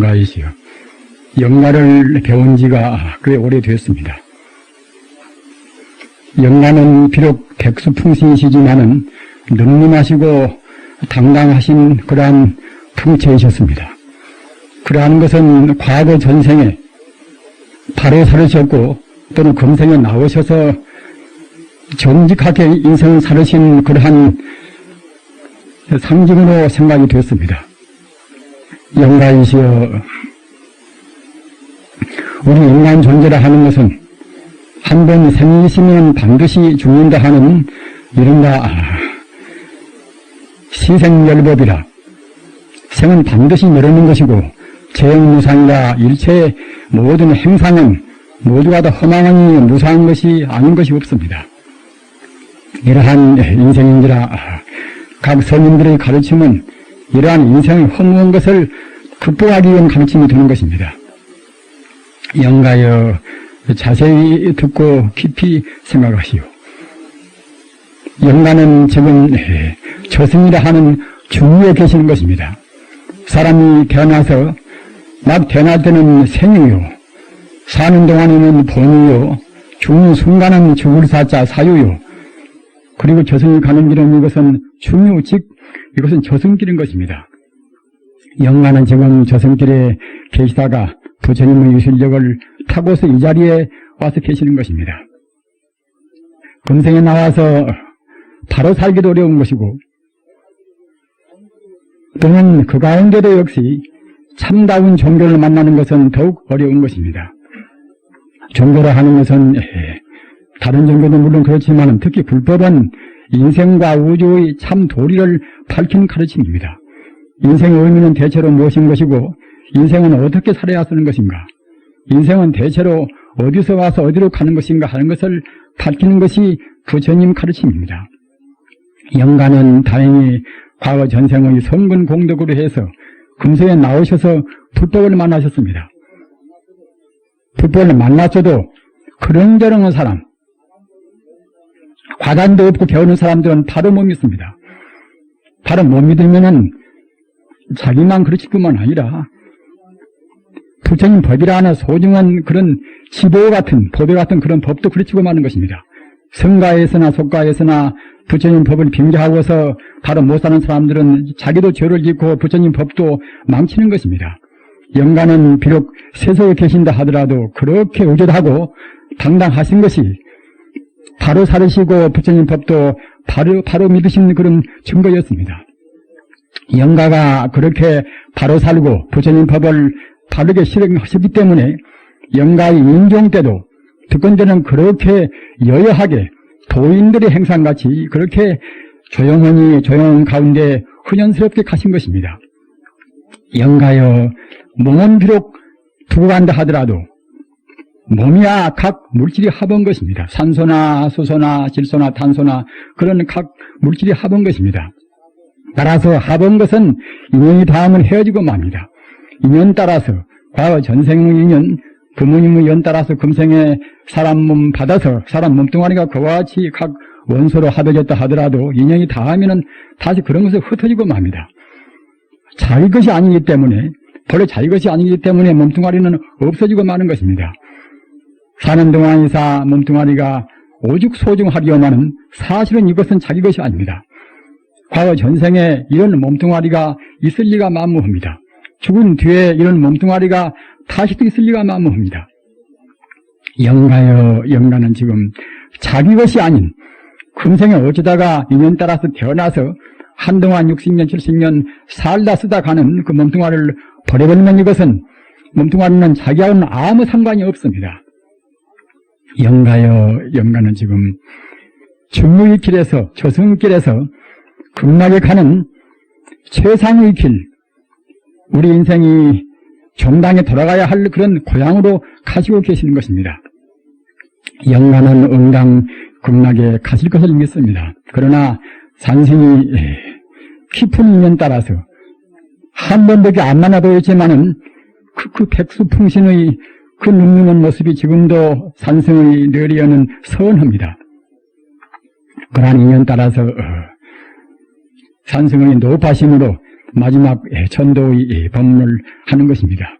영가이시여, 영가를 배운 지가 꽤 오래됐습니다. 영가는 비록 백수풍신이시지만은 늠름하시고 당당하신 그러한 풍채이셨습니다. 그러한 것은 과거 전생에 바로 살으셨고 또는 금생에 나오셔서 정직하게 인생을 살으신 그러한 상징으로 생각이 됐습니다. 영가이시여, 우리 인간 존재라 하는 것은 한 번 생이 있으면 반드시 죽는다 하는 이른바 시생열법이라, 생은 반드시 이르는 것이고 재영무상이라, 일체의 모든 행상은 모두가 다 허망하니 무상한 것이 아닌 것이 없습니다. 이러한 인생인지라 각 선인들의 가르침은 이러한 인생의 허무한 것을 극복하기 위한 가르침이 되는 것입니다. 영가여, 자세히 듣고 깊이 생각하시오. 영가는 지금 저승이라 하는 중위에 계시는 것입니다. 사람이 태어나서 막 태어날 때는 생이요, 사는 동안에는 본이요, 죽는 순간은 죽을 사자 사유요, 그리고 저승이 가는 길은 이것은 중유, 즉 이것은 저승길인 것입니다. 영가는 지금 저승길에 계시다가 부처님의 유실력을 타고서 이 자리에 와서 계시는 것입니다. 금생에 나와서 바로 살기도 어려운 것이고, 또는 그 가운데도 역시 참다운 종교를 만나는 것은 더욱 어려운 것입니다. 종교라 하는 것은 다른 종교도 물론 그렇지만 특히 불법은 인생과 우주의 참 도리를 밝힌 가르침입니다. 인생의 의미는 대체로 무엇인 것이고, 인생은 어떻게 살아야 쓰는 것인가, 인생은 대체로 어디서 와서 어디로 가는 것인가 하는 것을 밝히는 것이 부처님 가르침입니다. 영가는 다행히 과거 전생의 성근 공덕으로 해서 금세에 나오셔서 불법을 만나셨습니다. 불법을 만났어도 그런저런한 사람, 과단도 없고 배우는 사람들은 바로 못 믿습니다. 바로 못 믿으면은 자기만 그렇을 뿐만 아니라 부처님 법이라 하는 소중한 그런 지보 같은, 보배 같은 그런 법도 그르치고 마는 것입니다. 성가에서나 속가에서나 부처님 법을 빙자하고서 바로 못 사는 사람들은 자기도 죄를 짓고 부처님 법도 망치는 것입니다. 영가는 비록 세상에 계신다 하더라도 그렇게 의젓하고 당당하신 것이 바로 살으시고 부처님 법도 바로 믿으신 그런 증거였습니다. 영가가 그렇게 바로 살고 부처님 법을 바르게 실행하셨기 때문에 영가의 인종 때도 특권자는 그렇게 여여하게 도인들의 행상같이 그렇게 조용한 가운데 훈연스럽게 가신 것입니다. 영가여, 몸은 비록 두고 간다 하더라도 몸이야 각 물질이 합한 것입니다. 산소나 수소나 질소나 탄소나 그런 각 물질이 합한 것입니다. 따라서 합한 것은 인연이 닿으면 헤어지고 맙니다. 인연 따라서 과거 전생의 인연, 부모님의 연 따라서 금생에 사람 몸 받아서 사람 몸뚱아리가 그와 같이 각 원소로 합해졌다 하더라도 인연이 닿으면 다시 그런 것을 흩어지고 맙니다. 자기 것이 아니기 때문에, 본래 자기 것이 아니기 때문에 몸뚱아리는 없어지고 마는 것입니다. 사는 동안이사 몸뚱아리가 오죽 소중하리요마는 사실은 이것은 자기 것이 아닙니다. 과거 전생에 이런 몸뚱아리가 있을 리가 만무합니다. 죽은 뒤에 이런 몸뚱아리가 다시 또 있을 리가 만무합니다. 영가여, 영가는 지금 자기 것이 아닌 금생에 어쩌다가 인연 따라서 태어나서 한동안 60년, 70년 살다 쓰다 가는 그 몸뚱아리를 버려버리면 이것은 몸뚱아리는 자기하고는 아무 상관이 없습니다. 영가여, 영가는 지금 중류의 길에서, 저승길에서 극락에 가는 최상의 길, 우리 인생이 정당에 돌아가야 할 그런 고향으로 가시고 계시는 것입니다. 영가는 응당 극락에 가실 것을 믿습니다. 그러나 산신이 깊은 인연 따라서 한 번밖에 안 만나보였지만은 그 백수풍신의 그 늠름한 모습이 지금도 산성의 뇌리에는 서운합니다. 그러한 인연 따라서 산성의 높아심으로 마지막 천도의 법문을 하는 것입니다.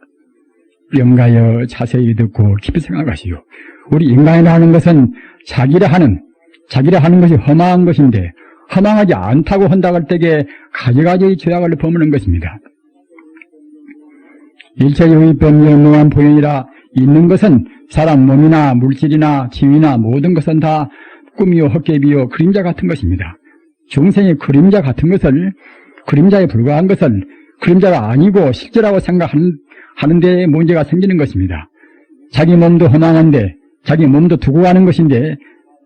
영가여 자세히 듣고 깊이 생각하시오. 우리 인간이라는 것은 자기라 하는 것이 허망한 것인데 허망하지 않다고 한다고 할 때에 가지가지 죄악을 범하는 것입니다. 일체 유의병 영무한 보현이라 있는 것은 사람 몸이나 물질이나 지위나 모든 것은 다 꿈이요 헛개비요 그림자 같은 것입니다. 중생의 그림자 같은 것을 그림자에 불과한 것을 그림자가 아니고 실제라고 생각하는 데 문제가 생기는 것입니다. 자기 몸도 허망한데 자기 몸도 두고 가는 것인데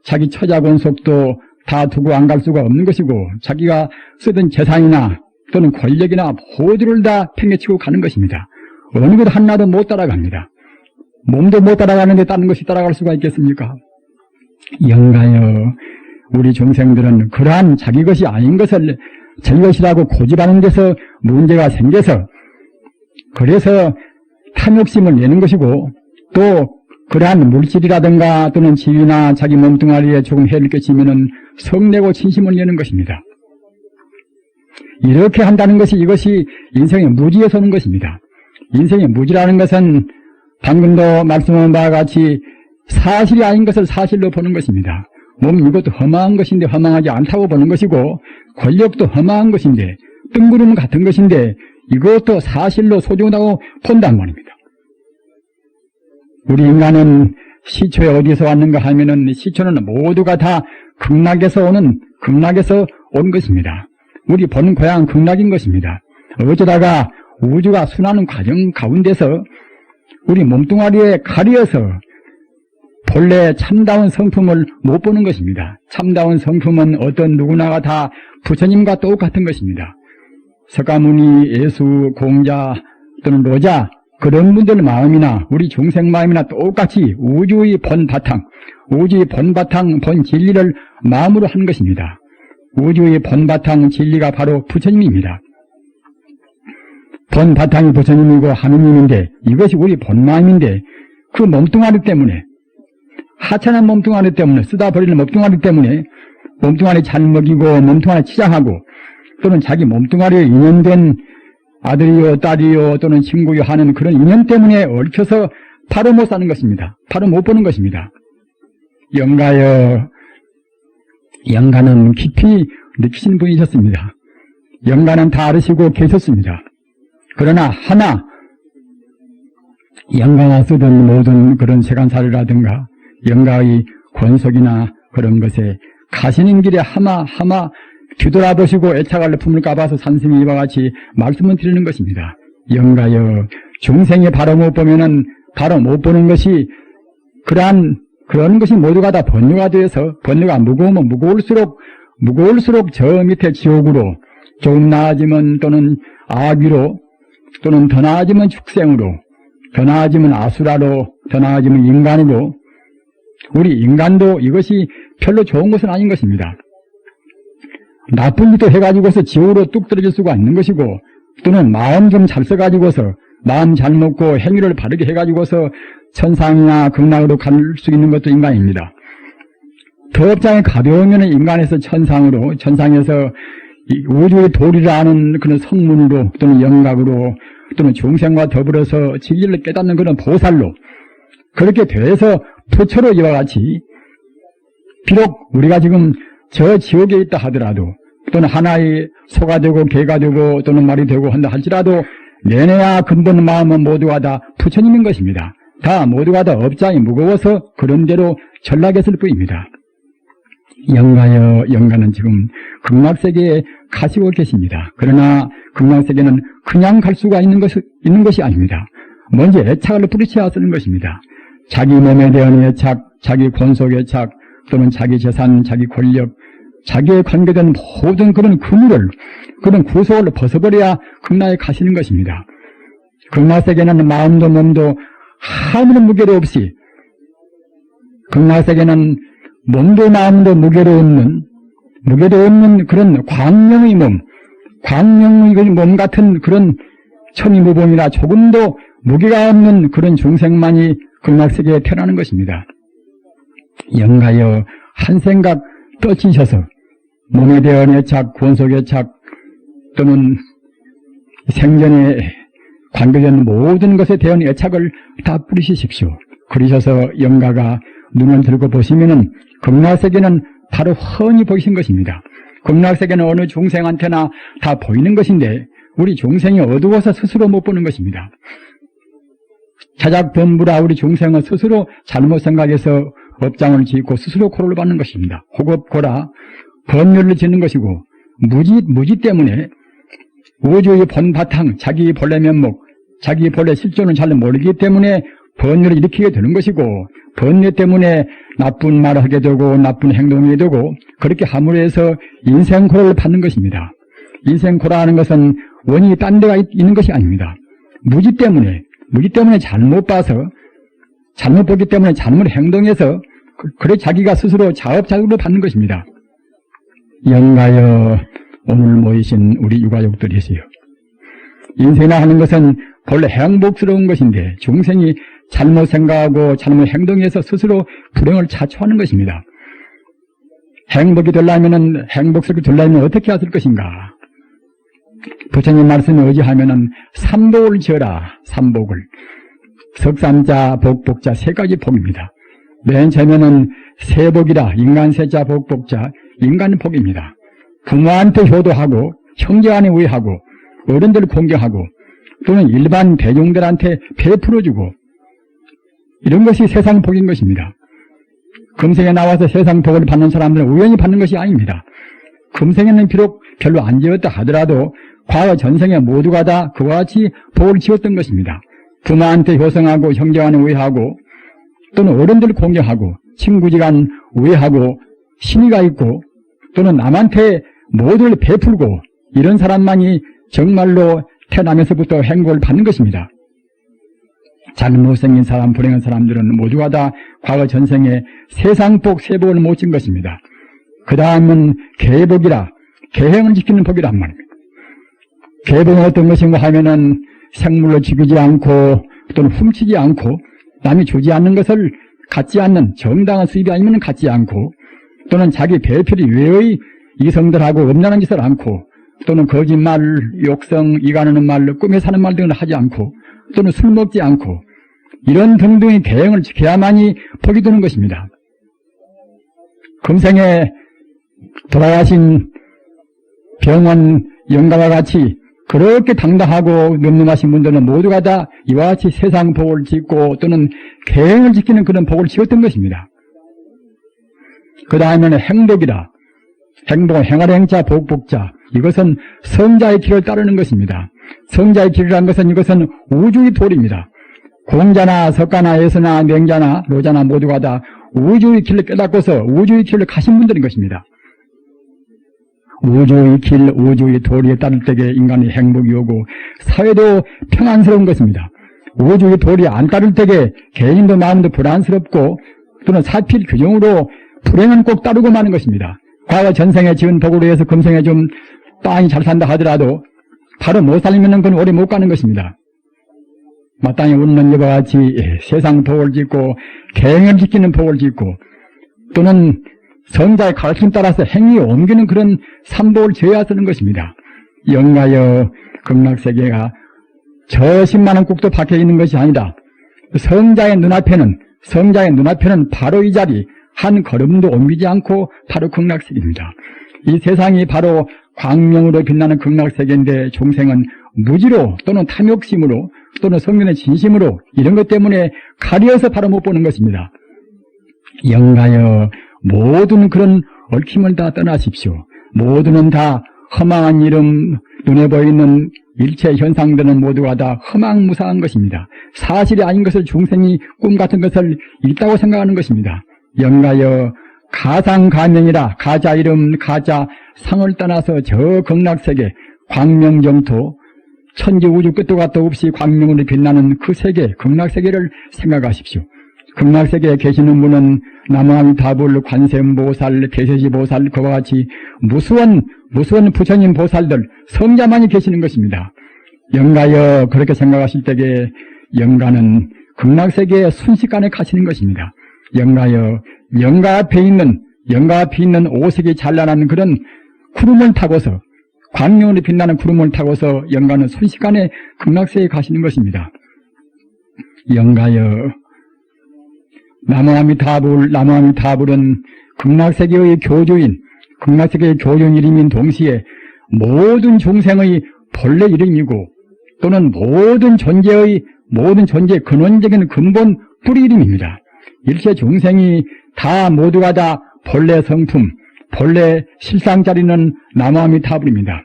자기 처자권속도 다 두고 안 갈 수가 없는 것이고 자기가 쓰던 재산이나 또는 권력이나 모두를 다 팽개치고 가는 것입니다. 어느 것 하나도 못 따라갑니다. 몸도 못 따라가는데 다른 것이 따라갈 수가 있겠습니까? 영가여 우리 중생들은 그러한 자기 것이 아닌 것을 자기 것이라고 고집하는 데서 문제가 생겨서 그래서 탐욕심을 내는 것이고 또 그러한 물질이라든가 또는 지위나 자기 몸뚱아리에 조금 해를 끼치면은 성내고 진심을 내는 것입니다. 이렇게 한다는 것이 이것이 인생의 무지에서 오는 것입니다. 인생의 무지라는 것은 방금도 말씀한 바와 같이 사실이 아닌 것을 사실로 보는 것입니다. 몸 이것도 허망한 것인데 허망하지 않다고 보는 것이고 권력도 허망한 것인데 뜬구름 같은 것인데 이것도 사실로 소중하다고 본단 말입니다. 우리 인간은 시초에 어디서 왔는가 하면은 시초는 모두가 다 극락에서 온 것입니다. 우리 본 고향은 극락인 것입니다. 어쩌다가 우주가 순환하는 과정 가운데서 우리 몸뚱아리에 가려서 본래 참다운 성품을 못 보는 것입니다. 참다운 성품은 어떤 누구나가 다 부처님과 똑같은 것입니다. 석가모니, 예수, 공자 또는 로자 그런 분들 마음이나 우리 중생 마음이나 똑같이 우주의 본바탕, 본 진리를 마음으로 한 것입니다. 우주의 본바탕 진리가 바로 부처님입니다. 본바탕이 부처님이고 하느님인데 이것이 우리 본마음인데 그 몸뚱아리 때문에 하찮은 몸뚱아리 때문에 쓰다 버리는 몸뚱아리 때문에 몸뚱아리 잘 먹이고 몸뚱아리 치장하고 또는 자기 몸뚱아리에 인연된 아들이요 딸이요 또는 친구요 하는 그런 인연 때문에 얽혀서 바로 못 사는 것입니다. 바로 못 보는 것입니다. 영가여 영가는 깊이 느끼신 분이셨습니다. 영가는 다 알으시고 계셨습니다. 그러나 하나 영가가 쓰던 모든 그런 세간사료라든가 영가의 권속이나 그런 것에 가시는 길에 하마 뒤돌아보시고 애착을 품을까 봐서 산승이 이와 같이 말씀을 드리는 것입니다. 영가여 중생이 바로 못 보면은 바로 못 보는 것이 그런 것이 모두가 다 번뇌가 되어서 번뇌가 무거우면 무거울수록 저 밑에 지옥으로 조금 나아지면 또는 악귀로 또는 더 나아지면 축생으로 더 나아지면 아수라로 더 나아지면 인간으로 우리 인간도 이것이 별로 좋은 것은 아닌 것입니다. 나쁜 짓도 해가지고서 지옥으로 뚝 떨어질 수가 있는 것이고 또는 마음 좀 잘 써가지고서 마음 잘 먹고 행위를 바르게 해가지고서 천상이나 극락으로 갈 수 있는 것도 인간입니다. 더 업장이 가벼우면 인간에서 천상으로 천상에서 우주의 도리를 아는 그런 성문으로 또는 영각으로 또는 중생과 더불어서 진리를 깨닫는 그런 보살로 그렇게 돼서 부처로 이와 같이 비록 우리가 지금 저 지옥에 있다 하더라도 또는 하나의 소가 되고 개가 되고 또는 말이 되고 한다 할지라도 내내야 근본 마음은 모두가 다 부처님인 것입니다. 다 모두가 다 업장이 무거워서 그런 대로 전락했을 뿐입니다. 영가여 영가는 지금 극락세계에 가시고 계십니다. 그러나 극락세계는 그냥 갈 수가 있는 것이 아닙니다. 먼저 애착을 부딪혀야 쓰는 것입니다. 자기 몸에 대한 애착, 자기 권속 애착 또는 자기 재산, 자기 권력 자기에 관계된 모든 그런 그물을 그런 구속을 벗어버려야 극락에 가시는 것입니다. 극락세계는 마음도 몸도 아무런 무게로 없이 극락세계는 몸도 마음도 무게로 없는 그런 광명의 몸 같은 그런 천이무봉이라 조금도 무게가 없는 그런 중생만이 극락세계에 태어나는 것입니다. 영가여 한 생각 떠치셔서 몸에 대한 애착, 권속 애착 또는 생전에 관계된 모든 것에 대한 애착을 다 뿌리시십시오. 그러셔서 영가가 눈을 들고 보시면은 극락세계는 바로 훤히 보이신 것입니다. 극락세계는 어느 중생한테나 다 보이는 것인데 우리 중생이 어두워서 스스로 못 보는 것입니다. 자작범부라 우리 중생은 스스로 잘못 생각해서 업장을 짓고 스스로 고를 받는 것입니다. 혹업고라 법률을 짓는 것이고 무지 때문에 우주의 본바탕, 자기 본래 면목, 자기 본래 실존을 잘 모르기 때문에 번뇌를 일으키게 되는 것이고 번뇌 때문에 나쁜 말을 하게 되고 나쁜 행동이 되고 그렇게 함으로 해서 인생고를 받는 것입니다. 인생고라는 것은 원인이 딴 데가 있는 것이 아닙니다. 무지 때문에 잘못 봐서 잘못 보기 때문에 잘못 행동해서 그래 자기가 스스로 자업자득으로 받는 것입니다. 영가여 오늘 모이신 우리 유가족들이세요. 인생이나 하는 것은 본래 행복스러운 것인데 중생이 잘못 생각하고 잘못 행동해서 스스로 불행을 자초하는 것입니다. 행복이 되려면 행복스럽게 되려면 어떻게 하실 것인가? 부처님 말씀에 의지하면은 삼복을 지어라. 삼복을. 석삼자, 복복자 세 가지 복입니다. 맨 처음에는 세복이라 인간세자, 복복자, 인간 복입니다. 부모한테 효도하고 형제간에 우애하고 어른들 공경하고 또는 일반 대중들한테 베풀어주고 이런 것이 세상 복인 것입니다. 금생에 나와서 세상 복을 받는 사람들은 우연히 받는 것이 아닙니다. 금생에는 비록 별로 안 지었다 하더라도 과거 전생에 모두가 다 그와 같이 복을 지었던 것입니다. 부모한테 효성하고 형제간에 우애하고 또는 어른들 공경하고 친구지간 우애하고 신의가 있고 또는 남한테 모두를 베풀고 이런 사람만이 정말로 태어나면서부터 행복을 받는 것입니다. 잘못 생긴 사람, 불행한 사람들은 모두가 다 과거 전생에 세상복, 세복을 못 진 것입니다. 그 다음은 계복이라 계행을 지키는 복이란 말입니다. 계복은 어떤 것인가 하면은 생물로 죽이지 않고 또는 훔치지 않고 남이 주지 않는 것을 갖지 않는 정당한 수입이 아니면 갖지 않고 또는 자기 배필이 외의 이성들하고 음란한 짓을 않고 또는 거짓말, 욕성, 이간하는 말, 꿈에 사는 말 등을 하지 않고 또는 술 먹지 않고 이런 등등의 계행을 지켜야만이 복이 되는 것입니다. 금생에 돌아가신 병원 영가와 같이 그렇게 당당하고 늠름하신 분들은 모두가 다 이와 같이 세상 복을 짓고 또는 계행을 지키는 그런 복을 지었던 것입니다. 그 다음에는 행복이라 행복은 행하의 행자, 복복자 이것은 성자의 길을 따르는 것입니다. 성자의 길이라는 것은 이것은 우주의 도리입니다. 공자나 석가나 예서나 맹자나 노자나 모두가 다 우주의 길을 깨닫고서 우주의 길을 가신 분들인 것입니다. 우주의 길, 우주의 도리에 따를 때에 인간의 행복이 오고 사회도 평안스러운 것입니다. 우주의 도리에 안 따를 때에 개인도 마음도 불안스럽고 또는 사필 규정으로 불행은 꼭 따르고 마는 것입니다. 과거 전생에 지은 복으로 해서 금생에 좀 땅이 잘 산다 하더라도 바로 못 살면은 그건 오래 못 가는 것입니다. 마땅히 웃는 여과 같이 세상 복을 짓고 계행을 지키는 복을 짓고 또는 성자의 가르침 따라서 행위에 옮기는 그런 삼복을 지어야 쓰는 것입니다. 영가여 극락세계가 저 10만원 국도 밖에 있는 것이 아니라 성자의 눈앞에는 바로 이 자리 한 걸음도 옮기지 않고 바로 극락세계입니다. 이 세상이 바로 광명으로 빛나는 극락세계인데 중생은 무지로 또는 탐욕심으로 또는 성면의 진심으로 이런 것 때문에 가려서 바로 못 보는 것입니다. 영가여 모든 그런 얽힘을 다 떠나십시오. 모두는 다 허망한 이름, 눈에 보이는 일체 현상들은 모두가 다 허망무사한 것입니다. 사실이 아닌 것을 중생이 꿈 같은 것을 있다고 생각하는 것입니다. 영가여 가상가명이라 가자 이름, 가자 상을 떠나서 저 극락세계 광명정토 천지 우주 끝도 갓도 없이 광명으로 빛나는 그 세계, 극락세계를 생각하십시오. 극락세계에 계시는 분은 남아미타불, 관세음보살, 계세시보살 그와 같이 무수한 부처님 보살들, 성자만이 계시는 것입니다. 영가여 그렇게 생각하실 때에 영가는 극락세계에 순식간에 가시는 것입니다. 영가여 영가 앞에 있는 오색이 찬란한 그런 구름을 타고서 광명으로 빛나는 구름을 타고서 영가는 순식간에 극락세에 가시는 것입니다. 영가여, 나무아미타불은 극락세계의 교주인, 극락세계의 교주인 이름인 동시에 모든 중생의 본래 이름이고 또는 모든 존재의 근원적인 근본 뿌리 이름입니다. 일체 중생이 다 모두가 다 본래 성품, 본래 실상자리는 나무아미타불입니다.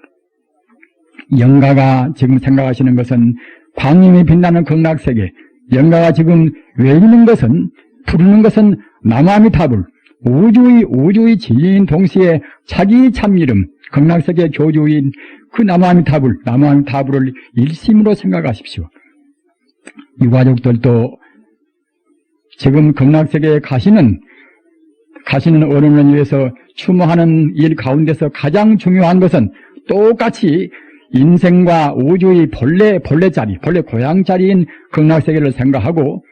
영가가 지금 생각하시는 것은 광림이 빛나는 극락세계, 영가가 지금 외리는 것은, 부르는 것은 나무아미타불, 우주의 진리인 동시에 자기 참 이름, 극락세계 교주인 그 나무아미타불을 일심으로 생각하십시오. 유가족들도 지금 극락세계에 가시는 어른을 위해서 추모하는 일 가운데서 가장 중요한 것은 똑같이 인생과 우주의 본래 고향자리인 극락세계를 생각하고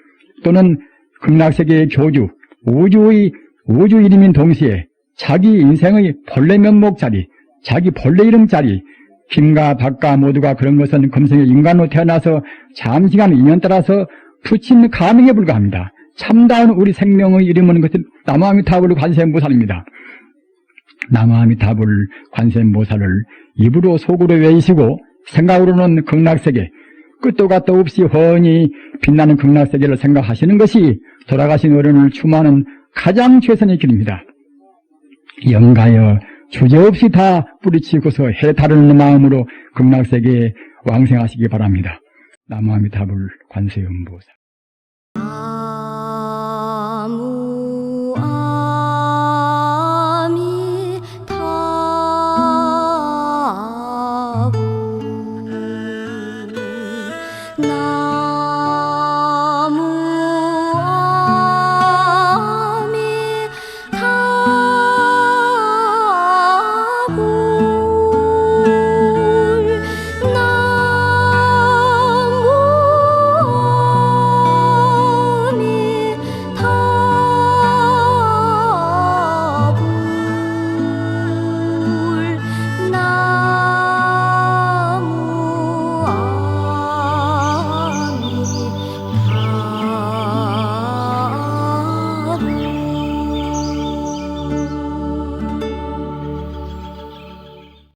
또는 극락세계의 교주, 우주 이름인 동시에 자기 인생의 본래 면목자리, 자기 본래 이름자리, 힘과 박과 모두가 그런 것은 금생의 인간으로 태어나서 잠시간 인연 따라서 붙인 가명에 불과합니다. 참다운 우리 생명의 이름은 그것은 나무아미타불 관세음보살입니다. 나무아미타불 관세음보살을 입으로 속으로 외우시고 생각으로는 극락세계, 끝도 갓도 없이 훤히 빛나는 극락세계를 생각하시는 것이 돌아가신 어른을 추모하는 가장 최선의 길입니다. 영가여, 주저없이 다 뿌리치고서 해탈하는 마음으로 극락세계에 왕생하시기 바랍니다. 나무아미타불 관세음보살.